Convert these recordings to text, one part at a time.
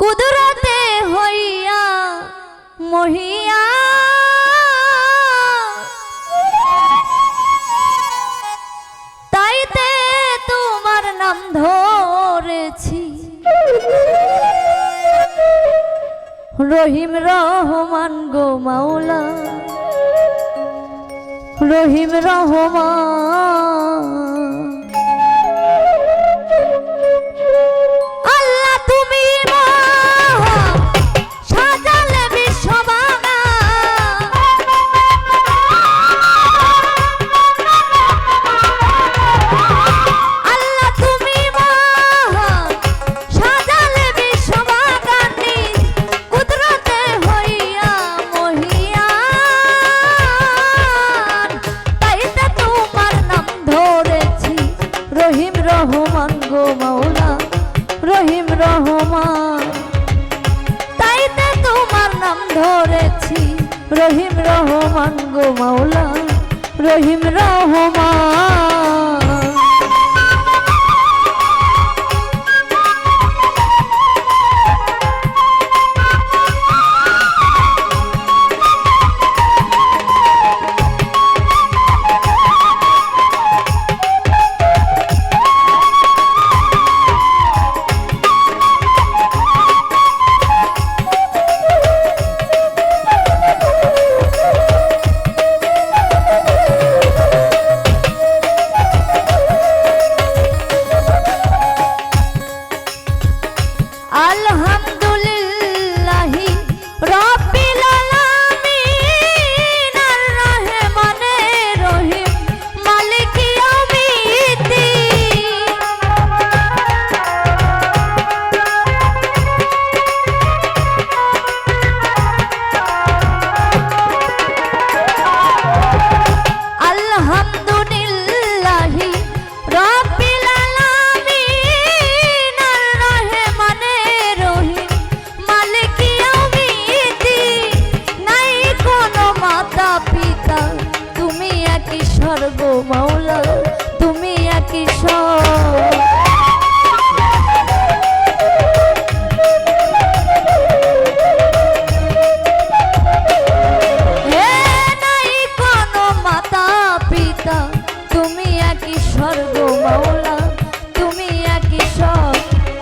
কুদরতে হইয়া মহিয়া তাইতে তোমার নাম ধরেছি রহিম রহমান গো মাওলা রহিম রহমান আল্লাহ তুমি সাজালে বিশ্ববাগা আল্লাহ তুমি সাজালে বিশ্ববাগানি কুদরতে হইয়া মহিয়ান তাইতে তোমার নাম ধরেছি রহিম রহমান গো মাওলা রহিম রহমান তাইতে তোমার নাম ধরেছি রহিম রহমান গো মাওলা রহিম রহমান আলহামদুলিল্লাহি রাব্বিল আলামিন আর রহমানে রহিম মালিক ইয়াউমিদ্দিন আলহামদুলিল্লাহি রাব্বিল আলামিন আর রহমানে রহিম মালিক ইয়াউমিদ্দিন নাই কোনো মাতা পিতা তুমি এক ঈশ্বর গো মাওলা তুমি এক ঈশ্বর হে নাই কোনো মাতা পিতা তুমি এক ঈশ্বর গো মাওলা তুমি এক ঈশ্বর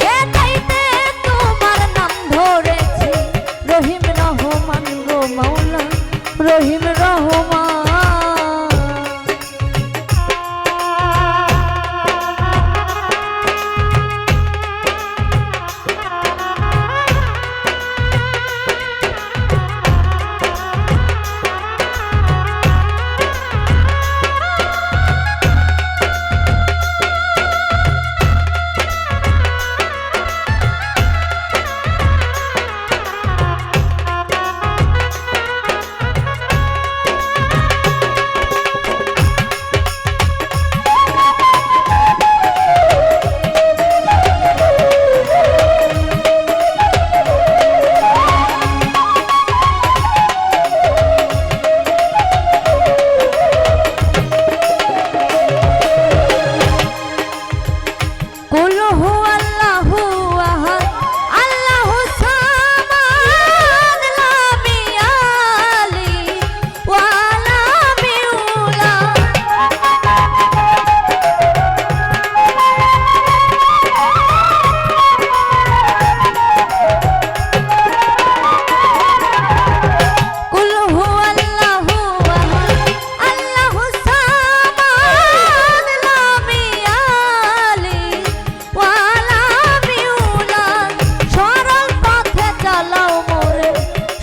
এ তাইতে তোমার নাম ধরেছি রহিম রহমান গো মাওলা রহিম রহমান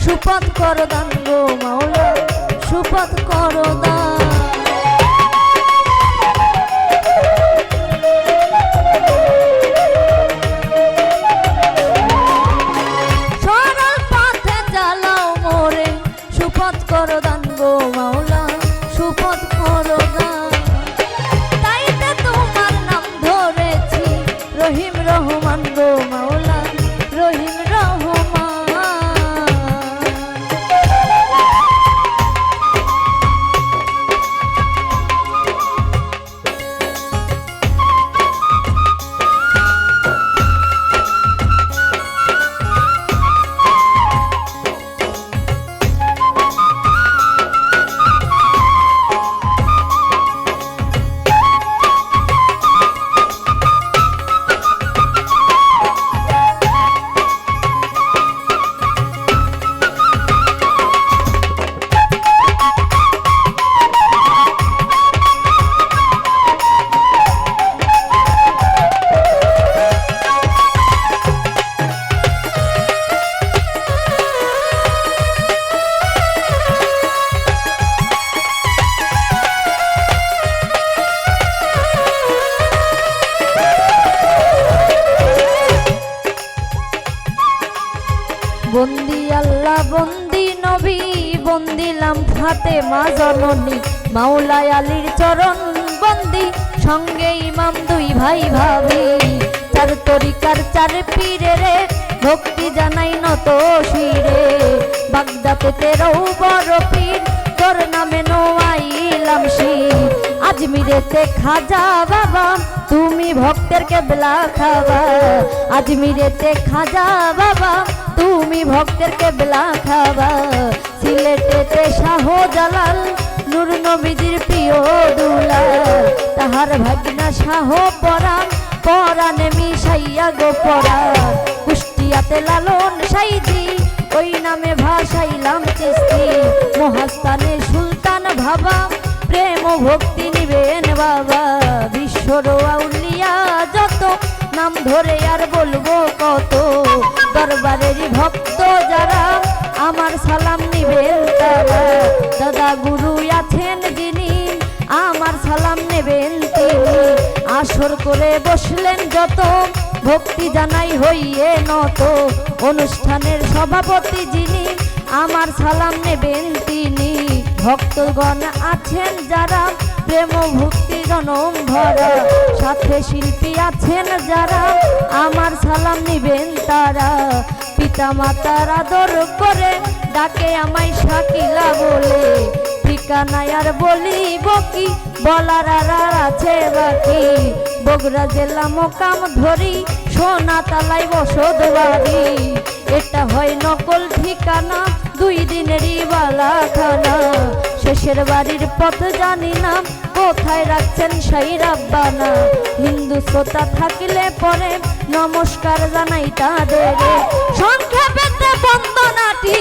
সুপথ করো দান গো মাওলা সুপথ করো দান সরল পথে চালাও মোরে সুপথ করো দান গো মাওলা সুপথ করো দান তাইতে তোমার নাম ধরেছি রহিম রহমান গো মাওলা রহিম রহমান বন্দি আল্লাহ বন্দি নবী বন্দিলাম ফাতেমা জননী মাওলায় আলীর চরণ বন্দি সঙ্গে ইমাম দুই ভাই ভাবি চার তরিকার চার পীরে রে ভক্তি জানাই নত শিরে বাগদাতে তেরো বড় পীর তোর নামে নোয়াইলাম শির আজমিরেতে খাজা বাবা তুমি ভক্তের কেবলা খাবা আজমিরেতে খাজা বাবা তুমি ভক্তের কেবলা খাবা সিলেটেতে শাহজালাল নূর নবীজির প্রিয় দুলাল তাহার ভাগনা শাহ পরাণ পরাণে মিশাইয়া গো পরাণ কুষ্টিয়াতে লালন সাইজি ওই নামে ভাসাইলাম চিস্তি মহাস্থানে সুলতান ভাবা প্রেম ভক্তি নিবেন বাবা বিশ্বর আউলিয়া যত নাম ধরে আর বলবো কত দরবারেরই ভক্ত যারা আমার সালাম নিবেন তারা দাদা গুরু আছেন যিনি আমার সালাম নেবেন তিনি আসর করে বসলেন যত ভক্তি জানাই হইয়ে নত অনুষ্ঠানের সভাপতি যিনি আমার সালাম নেবেন তিনি ভক্তগণ আছেন যারা প্রেম ভক্তি জনম ভরা সাথে শিল্পী আছেন যারা আমার সালাম নিবেন তারা পিতা মাতার আদর করে ডাকে আমায় শাকিলা বলে ঠিকানায় আর বলিব কি বলার আর আছে বাকি বগুড়া জেলা মোকাম ধরি সোনা তালাই বসত বাড়ি এটা হয় নকল ঠিকানা দুই দিনেরই বালা খানা শেষের বাড়ির পথ জানি না কোথায় রাখছেন সেই রাব্বানা হিন্দু শ্রোতা থাকিলে পরে নমস্কার জানাই তাদের সংক্ষেপেতে বন্দনাটি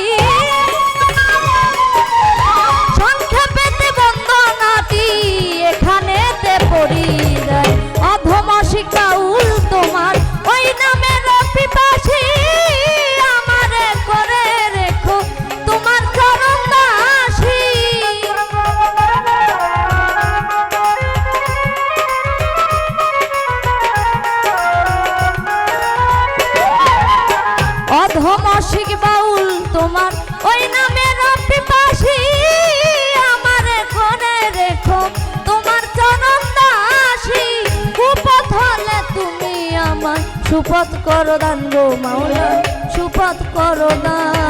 এখানেতে পড়ি যায় অধমসিক বাউল তোমার ওই নামের পিপাসী আমারে করে রেখো তোমার চরণ দাসী অধমসিক বাউল তোমার ওই নামের পিপাসী আমারে করে রেখো তোমার চরণ দাসী কুপথ হলে তুমি আমার সুপথ করো দান গো মাওলা সুপথ করো দান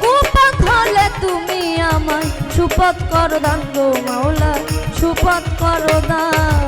কুপথ হলে তুমি আমার সুপথ করো দান গো মাওলা সুপথ করো দান